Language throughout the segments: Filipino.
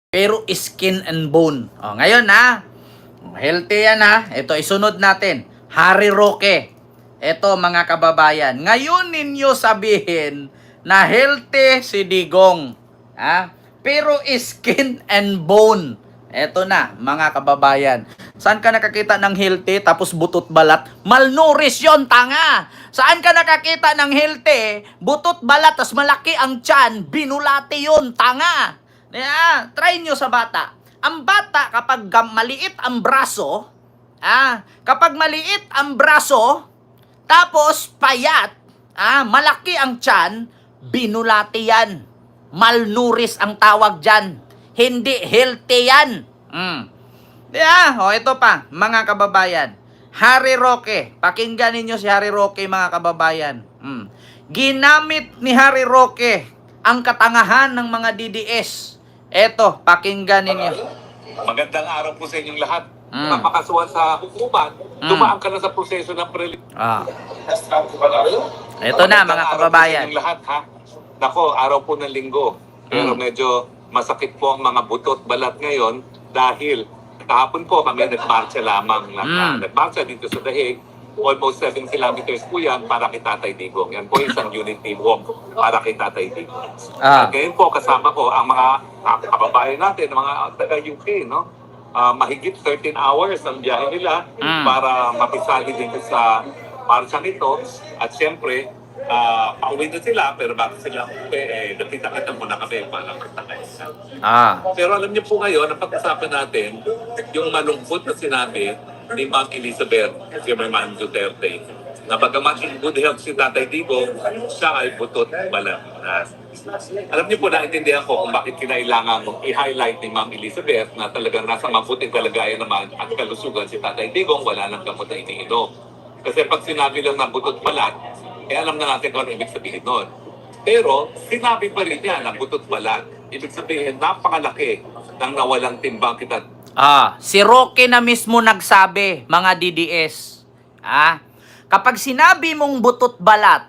pero skin and bone. O, ngayon na, healthy yan ha. Ito, isunod natin. Harry Roque. Ito mga kababayan. Ngayon ninyo sabihin na healthy si Digong. Ha? Pero skin and bone. Ito na mga kababayan. Saan ka nakakita ng healthy tapos butot balat? Malnourished yon, tanga. Saan ka nakakita ng healthy, butot balat tapos malaki ang tiyan? Binulati yon, tanga. Try nyo sa bata. Ang bata kapag maliit ang braso, kapag maliit ang braso, tapos payat, malaki ang tiyan, binulati yan. Malnourished ang tawag dyan. Hindi healthy yan. Ito pa, mga kababayan. Harry Roque. Pakinggan ninyo si Harry Roque, mga kababayan. Ginamit ni Harry Roque ang katangahan ng mga DDS. Eto, pakinggan ninyo. Magandang araw po sa inyong lahat. Napakasuhan sa hukuman, dumaan ka na sa proseso ng Ito na, mga kababayan. Lahat, ha? Nako, araw po ng linggo. Pero medyo masakit po ang mga butot balat ngayon dahil kahapon po kami nagmarcha lamang. Nagmarcha dito sa Dahig. Almost 7 kilometers po yan para kay Tatay Digong. Yan po isang unity walk para kay Tatay Digong. Ngayon po kasama ko ang mga kababayan natin, mga taga-UK, no? Mahigit 13 hours ang biyahe nila para mapisali dito sa marcha nito. At siyempre, pauwi na sila, pero bago sila uwi, nakita-kita muna kami para magtakay. Pero alam niyo po ngayon, ang pag-usapan natin, yung malungkot na sinabi ni Ma'am Elizabeth, si Ma'am Duterte, na bagamat in good health si Tatay Digong, siya ay butot balat. Alam niyo po, naintindihan ko kung bakit kinailangan i-highlight ni Ma'am Elizabeth na talagang nasa mabuting kalagayan naman at kalusugan si Tatay Digong, wala nang gamot na iniinom. Kasi pag sinabi lang na butot balat, alam na natin kung ano ibig sabihin nun. Pero, sinabi pa rin niya na butot balat. Ibig sabihin, napakalaki ng nawalang timbang kita. Si Roque na mismo nagsabi, mga DDS. Kapag sinabi mong butot balat,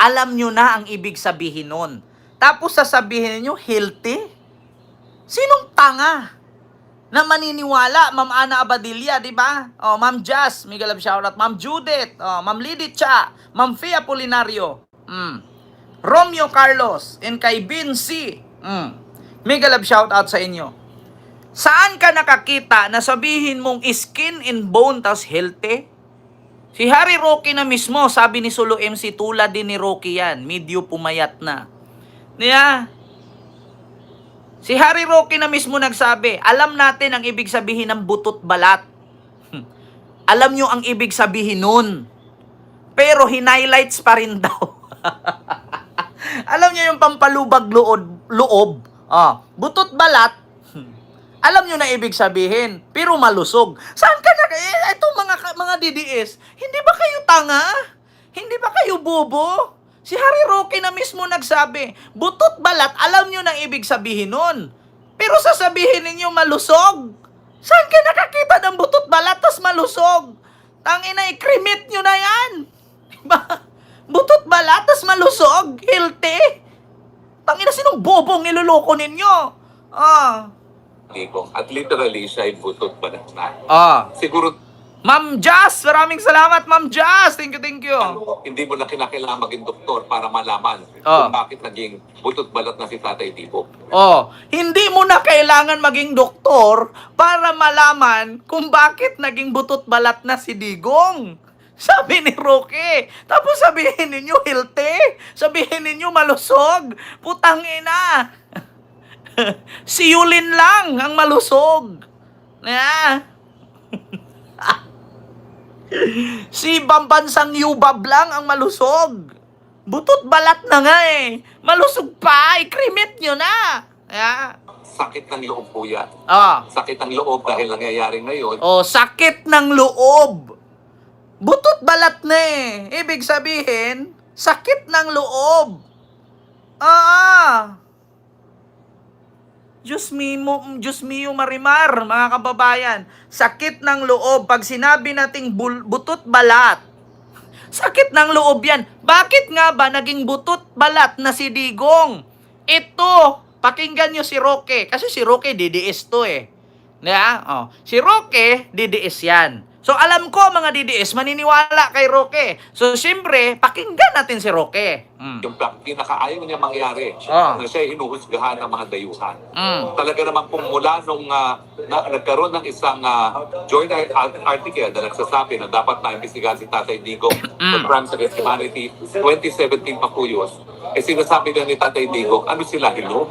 alam nyo na ang ibig sabihin nun. Tapos sasabihin nyo, healthy? Sinong tanga na maniniwala? Ma'am Ana Abadilla, di ba? Ma'am Jazz, Miguel of shoutout. Ma'am Judith, Ma'am Lidit Cha, Ma'am Fia Polinario, Romeo Carlos, and kay Vinci. Miguel of shoutout sa inyo. Saan ka nakakita na sabihin mong skin and bone tas healthy? Si Harry Roque na mismo, sabi ni Solo MC, tulad din ni Roque yan. Medyo pumayat na. Si Harry Roque na mismo nagsabi, alam natin ang ibig sabihin ng butot balat. Alam nyo ang ibig sabihin nun. Pero hinighlights pa rin daw. Alam nyo yung pampalubag loob. Butot balat, alam nyo na ibig sabihin, pero malusog. Saan ka na? Itong mga DDS, hindi ba kayo tanga? Hindi ba kayo bobo? Si Harry Roque na mismo nagsabi, butot balat, alam nyo na ibig sabihin nun. Pero sasabihin ninyo malusog. Saan ka nakakita ng butot balat tas malusog? Tangina, i-cremate nyo na yan. Diba? Butot balat tas malusog, healthy. Tangina, sinong bobong niloloko ninyo? At literally, siya ay butot balat na. Siguro, Ma'am Jazz, maraming salamat, Ma'am Jazz. Thank you. Hindi mo na kinakailangan maging doktor para malaman kung bakit naging butot balat na si Tatay Digong. Hindi mo na kailangan maging doktor para malaman kung bakit naging butot balat na si Digong. Sabi ni Roque. Tapos sabihin ninyo healthy. Sabihin ninyo malusog. Putang ina. Si Yulin lang ang malusog. Si Bambansang Yubab lang ang malusog. Butot balat na nga eh. Malusog pa. I-cremate nyo na. Sakit ng loob po yan. Sakit ng loob dahil nangyayari ngayon. Sakit ng loob. Butot balat na eh. Ibig sabihin, sakit ng loob. Diyos mio Marimar, mga kababayan. Sakit ng loob. Pag sinabi nating butot balat, sakit ng loob yan. Bakit nga ba naging butot balat na si Digong? Ito, pakinggan nyo si Roque. Kasi si Roque, DDS to eh. Yeah? Oh. Si Roque, DDS yan. So, alam ko mga DDS, maniniwala kay Roque. So, siyempre, pakinggan natin si Roque. Yung pinakaayaw niya mangyari Ah. na siya hinuhusgahan ng mga dayuhan. Mm. Talaga naman kung mula nung nagkaroon ng isang joint article na nagsasabi na dapat na-imbestigahan si Tatay Digong for crimes against humanity, 2017 pa po yun. Eh sinasabi na ni Tatay Digong, ano sila, hilo?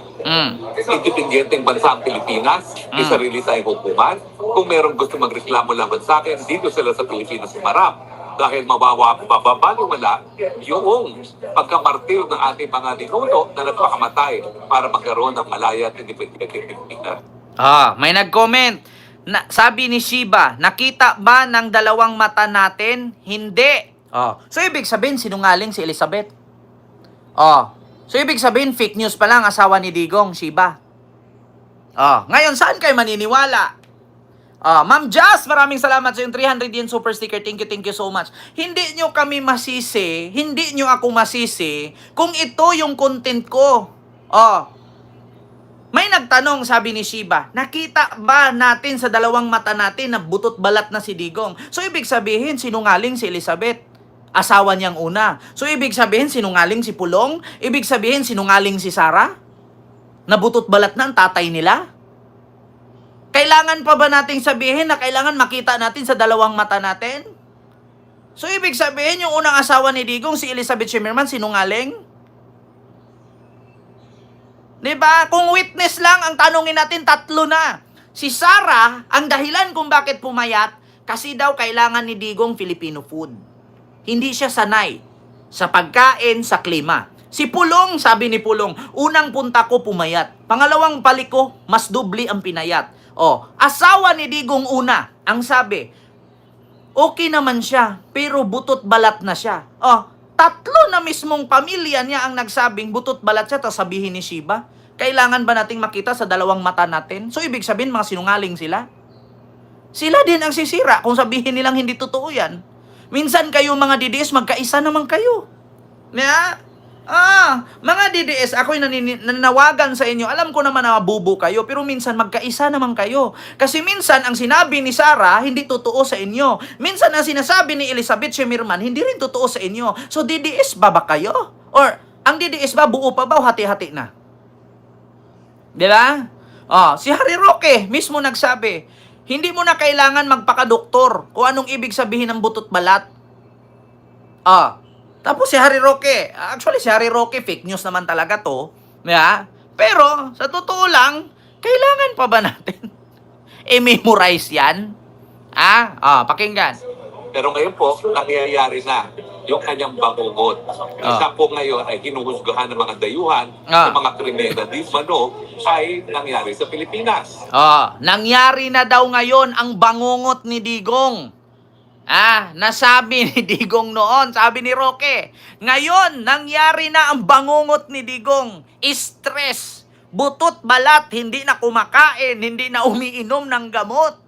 Independenteng bansa ang Pilipinas, may sarili tayong hukuman. Kung merong gusto magreklamo laban sa akin, dito sila sa Pilipinas sumarap. Dahil mababaliwala yung pagkamartir ng ating mga ninuno na nagpakamatay para magkaroon ng malaya at independenteng Pilipinas. May nag-comment. Sabi ni Shiba, nakita ba ng dalawang mata natin? Hindi. So, ibig sabihin, sinungaling si Elizabeth. So, ibig sabihin, fake news pa lang asawa ni Digong, Shiba. Ngayon, saan kayo maniniwala? Ma'am Jazz, maraming salamat sa yung 300 yen super sticker. Thank you so much. Hindi nyo kami masisi, hindi nyo ako masisi kung ito yung content ko. May nagtanong, sabi ni Shiba, nakita ba natin sa dalawang mata natin na butot balat na si Digong? So, ibig sabihin, sinungaling si Elizabeth. Asawa niyang una. So, ibig sabihin, sinungaling si Pulong? Ibig sabihin, sinungaling si Sarah? Na butot balat na ang tatay nila? Kailangan pa ba nating sabihin na kailangan makita natin sa dalawang mata natin? So, ibig sabihin, yung unang asawa ni Digong, si Elizabeth Shimerman, sinungaling? Diba? Kung witness lang, ang tanongin natin, tatlo na. Si Sarah, ang dahilan kung bakit pumayat, kasi daw kailangan ni Digong Filipino food. Hindi siya sanay sa pagkain, sa klima. Si Pulong, sabi ni Pulong, unang punta ko pumayat. Pangalawang balik ko, mas dubli ang pinayat. Asawa ni Digong una, ang sabi, okay naman siya, pero butot balat na siya. Tatlo na mismong pamilya niya ang nagsabing butot balat siya, tapos sabihin ni Shiba, kailangan ba nating makita sa dalawang mata natin? So, ibig sabihin, mga sinungaling sila. Sila din ang sisira kung sabihin nilang hindi totoo yan. Minsan kayo mga DDS, magkaisa naman kayo. Mga DDS, ako'y nananawagan sa inyo. Alam ko naman na mabubo kayo, pero minsan magkaisa naman kayo. Kasi minsan ang sinabi ni Sarah, hindi totoo sa inyo. Minsan ang sinasabi ni Elizabeth Shimerman, hindi rin totoo sa inyo. So DDS ba kayo? Or ang DDS ba buo pa ba o hati-hati na? Diba? Si Harry Roque mismo nagsabi, hindi mo na kailangan magpakadoktor kung anong ibig sabihin ng butot balat. Tapos si Harry Roque, actually si Harry Roque, fake news naman talaga to. Pero, sa totoo lang, kailangan pa ba natin i-memorize yan? Pakinggan. Pero ngayon po, nangyayari na yung kanyang bangungot. Isa po ngayon ay hinuhusgahan ng mga dayuhan, ng mga krimen na di mano ay nangyari sa Pilipinas. Nangyari na daw ngayon ang bangungot ni Digong. Nasabi ni Digong noon, sabi ni Roque, ngayon, nangyari na ang bangungot ni Digong. Stress, butot balat, hindi na kumakain, hindi na umiinom ng gamot.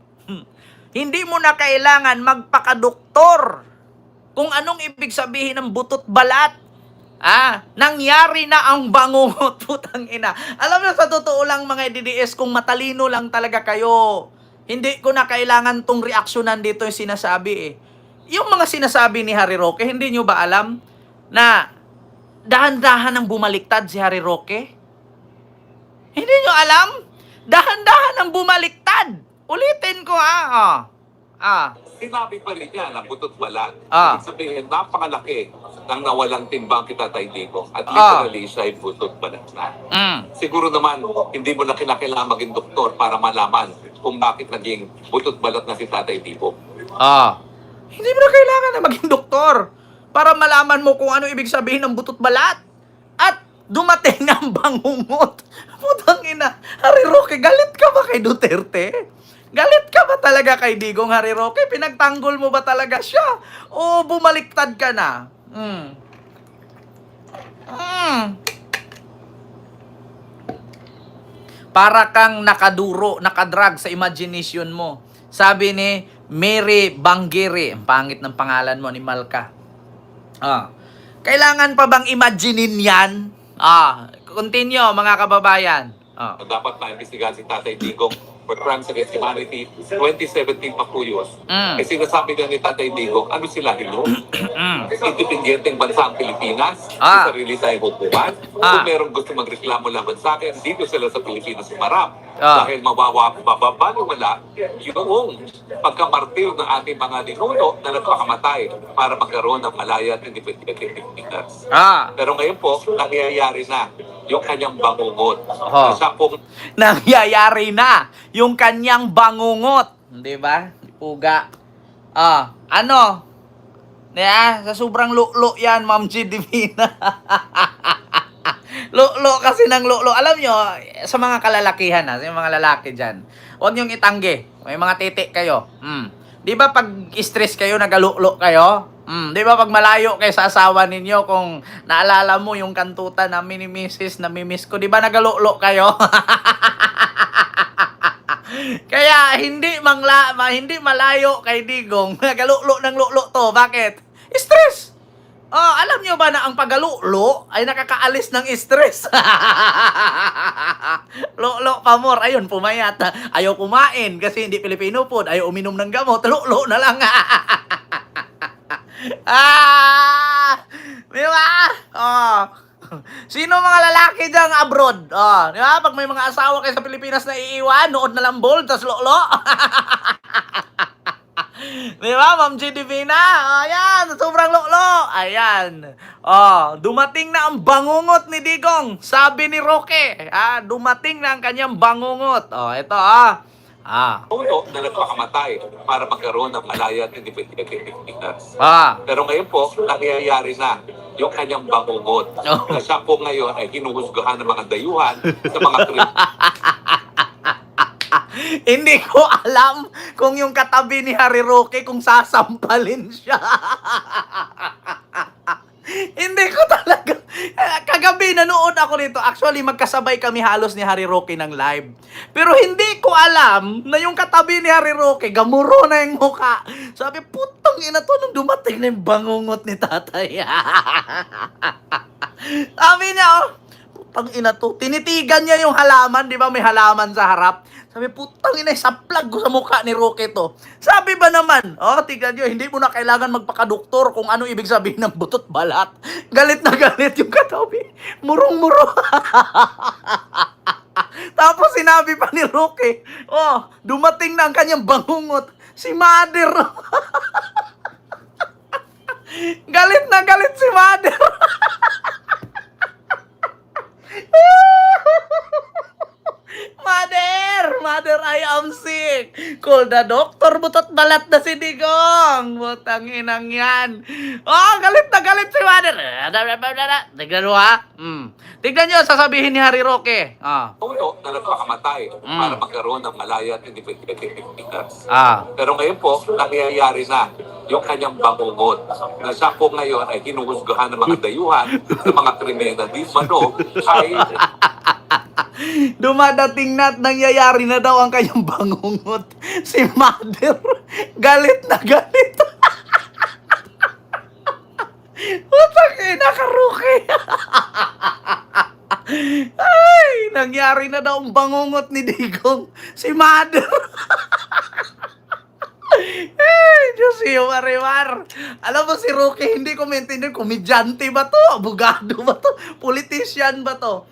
Hindi mo na kailangan magpakadoktor kung anong ibig sabihin ng butot balat. Nangyari na ang bangungot, putang ina. Alam mo, sa totoo lang mga DDS, kung matalino lang talaga kayo, hindi ko na kailangan tong reaksyonan dito yung sinasabi Yung mga sinasabi ni Harry Roque, hindi nyo ba alam na dahan-dahan ang bumaliktad si Harry Roque? Hindi nyo alam? Dahan-dahan ang bumaliktad. Ulitin ko Sinabi pa rin niya na butot balat. Ah. Ibig sabihin, napakalaki ng nawalang timbang kita Tatay Digong. At literally, siya ay butot balat na. Siguro naman, hindi mo na kinakailangan maging doktor para malaman kung bakit naging butot balat na si Tatay Digong. Hindi mo na kailangan na maging doktor para malaman mo kung ano ibig sabihin ng butot balat. At dumating na ang bangungot. Putang ina, Harry Roque, galit ka ba kay Duterte? Galit ka ba talaga kay Digong, Harry Roque? Pinagtanggol mo ba talaga siya? O bumaliktad ka na? Para kang nakaduro, nakadrag sa imagination mo. Sabi ni Mary Banggiri, ang pangit ng pangalan mo ni Malka. Kailangan pa bang imaginein yan? Continue mga kababayan. Dapat maimbestigahan si Tatay Digong for crimes against humanity. 2017 pa po yun. Eh sinasabi nga ni Tatay Digong, ano sila, independenteng bansa ang Pilipinas, may sarili tayong hukuman. Kung merong gusto magreklamo laban sa akin, dito sila sa Pilipinas sumarap. Dahil mababaliwala yung pagkamartir ng ating mga ninuno na nagpakamatay para magkaroon ng malaya at independenteng Pilipinas. Pero ngayon po, nangyayari na yung kanyang bangungot. Siya pong Nangyayari na yung kanyang bangungot. Di ba? Puga. Ano? Sa sobrang lulo yan, Ma'am G. Divina. Lulo kasi ng lulo. Alam nyo, sa mga kalalakihan sa mga lalaki dyan, huwag nyong itanggi. May mga titik kayo. Di ba pag stress kayo, nagalulo kayo? Di ba pag malayo kayo sa asawa ninyo, kung naalala mo yung kantuta na mini-missis, namimiss ko, di ba nagalulo kayo? Kaya hindi malayo kay Digong, nagalulo ng lulo to. Bakit? Stress! Alam nyo ba na ang pagalulo ay nakakaalis ng stress? Lulo pa more. Ayun, pumayat. Ayaw kumain kasi hindi Filipino food. Ayaw uminom ng gamot. Lulo na lang. Di ba? Sino mga lalaki dyan abroad? Di ba? Pag may mga asawa kayo sa Pilipinas na iiwan, nood na lang bold, tas lulo. Di ba, Ma'am G. Divina? Ayan, sobrang lulo. Ayan. Dumating na ang bangungot ni Digong. Sabi ni Roque, dumating na ang kanyang bangungot. Ito, uno na nagpakamatay para magkaroon ng malaya at independenteng Pilipinas. Pero ngayon po, nangyayari na yung kanyang bangungot. Na siya po ngayon ay hinuhusgahan ng mga dayuhan sa mga Hindi ko alam kung yung katabi ni Harry Roque kung sasampalin siya. Hindi ko talaga. Kagabi nanood ako nito. Actually, magkasabay kami halos ni Harry Roque ng live. Pero hindi ko alam na yung katabi ni Harry Roque, gamuro na yung mukha. Sabi, putang ina to nung dumating na yung bangungot ni tatay. Sabi niya, putang ina to. Tinitigan niya yung halaman. Di ba may halaman sa harap? Sabi, putang ina, saplag ko sa mukha ni Roque to. Sabi ba naman, tignan nyo, hindi mo na kailangan magpakadoktor kung ano ibig sabihin ng butot balat. Galit na galit yung katabi. Murong-muro. Tapos sinabi pa ni Roque, dumating na ang kanyang bangungot. Si Mother. Galit na galit si Mother. Mother, I am sick. Call the doctor, butot balat na si Digong. Butang inang yan. Galit na galit si Mother. Tignan mo Tignan nyo, sasabihin ni Harry Roque. uno na nagpakamatay para magkaroon ng malaya at independenteng Pilipinas. Pero ngayon po, nangyayari na yung kanyang bangungot. Na siya po ngayon ay hinuhusgahan ng mga dayuhan sa mga krimen na di mano ay Dumadating na at nangyayari na daw ang kanyang bangungot. Si Mother, galit na galit. Putang ina ka, Roque. Ay, nangyari na daw ang bangungot ni Digong. Si Mother. Ay, Diyos iyo, Marimar. Alam mo si Roque, hindi ko maintindihan, komedyante ba to? Abogado ba to? Politician ba to?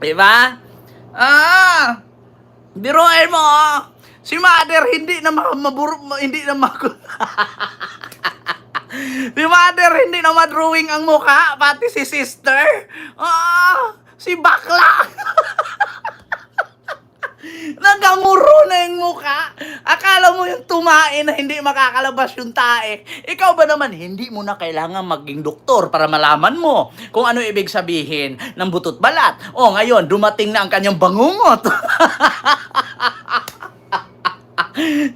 Diba? Biruin mo, si Mother hindi na hindi na si Mother hindi na madrawing ang mukha, pati si sister. Si bakla. Nagamuro na yung mukha. Akala mo yung tumae na hindi makakalabas yung tae. Ikaw ba naman, hindi mo na kailangan maging doktor para malaman mo kung ano ibig sabihin ng butot balat. Ngayon, dumating na ang kanyang bangungot.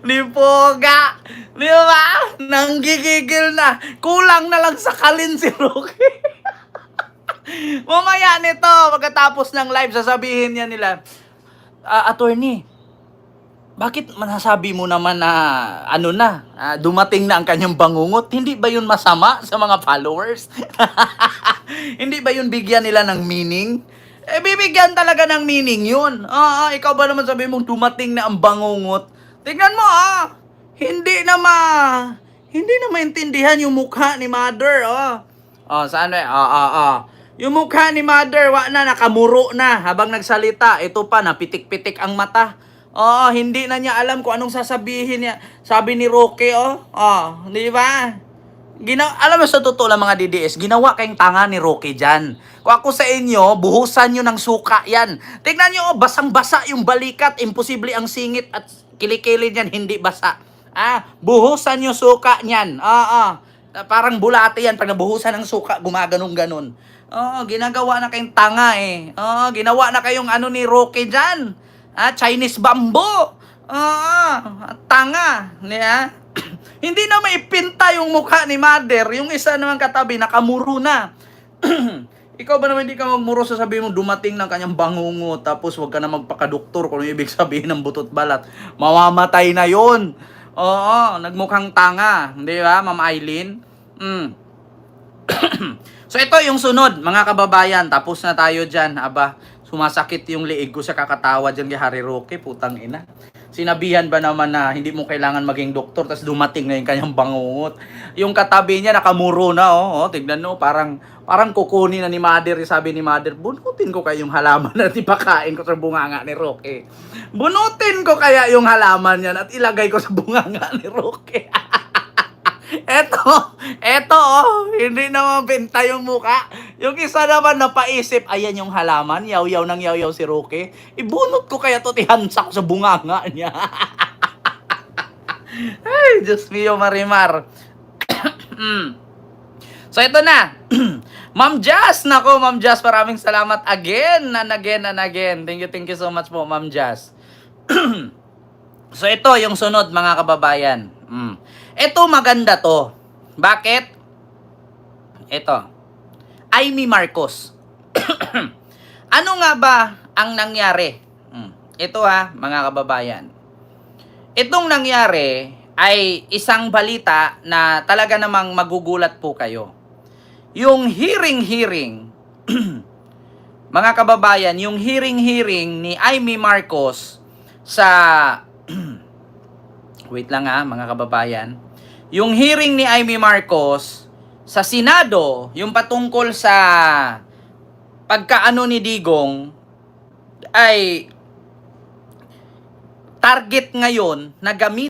Lipoga. Di ba? Nanggigigil na. Kulang na lang sa kalin si Roque. Mamaya nito, pagkatapos ng live, sasabihin niya nila, attorney, bakit masasabi mo naman na ano na, dumating na ang kanyang bangungot? Hindi ba yun masama sa mga followers? Hindi ba yun bigyan nila ng meaning? Eh, bibigyan talaga ng meaning yun. Ikaw ba naman sabi mong dumating na ang bangungot? Tingnan mo hindi na hindi na maintindihan yung mukha ni Mother, saan yung mukha ni Mother, nakamuro na habang nagsalita. Ito pa, napitik-pitik ang mata. Hindi na niya alam kung anong sasabihin niya. Sabi ni Roque, di ba? Alam mo sa totoo lang mga DDS, ginawa kayong tanga ni Roque dyan. Kung ako sa inyo, buhusan nyo ng suka yan. Tingnan nyo, basang-basa yung balikat. Imposible ang singit at kilikili niyan, hindi basa. Buhusan nyo suka niyan. Parang bulate yan. Pag nabuhusan ng suka, gumaganong-ganon. Ginagawa na kayong tanga eh. Ginawa na kayong ano ni Roque dyan. Chinese bamboo. Tanga. Hindi na maipinta yung mukha ni Mother. Yung isa naman katabi, nakamuro na. Ikaw ba naman hindi ka magmuro sa sabihin mo dumating ng kanyang bangungot tapos wag ka na magpakadoktor kung ano ibig sabihin ng butot balat. Mamamatay na yon. Nagmukhang tanga. Di ba, Ma'am Eileen? So ito yung sunod, mga kababayan. Tapos na tayo dyan. Sumasakit yung liig ko sa kakatawa dyan kay Harry Roque, putang ina. Sinabihan ba naman na hindi mo kailangan maging doktor tapos dumating na yung kanyang bangungot. Yung katabi niya nakamuro na, tignan mo, parang kukunin na ni Mother. Sabi ni Mother, bunutin ko kaya yung halaman at ipakain ko sa bunganga ni Roque. Bunutin ko kaya yung halaman yan at ilagay ko sa bunganga ni Roque. Eto, hindi naman benta yung muka. Yung isa naman napaisip, ayan yung halaman, yaw-yaw ng yaw-yaw si Roque. Ibunot ko kaya to, tihansak sa bunganga niya. Ay, Diyos mio, Marimar. So, ito na. Ma'am Jazz, nako, Ma'am Jazz, maraming salamat again and again. Thank you so much po, Ma'am Jazz. So, ito yung sunod, mga kababayan. Ito maganda to. Bakit? Ito. Amy Marcos. Ano nga ba ang nangyari? Ito mga kababayan. Itong nangyari ay isang balita na talaga namang magugulat po kayo. Yung hearing, mga kababayan, yung hearing ni Amy Marcos sa wait lang mga kababayan. Yung hearing ni Amy Marcos sa Senado, yung patungkol sa pagkaano ni Digong, ay target ngayon na gamitin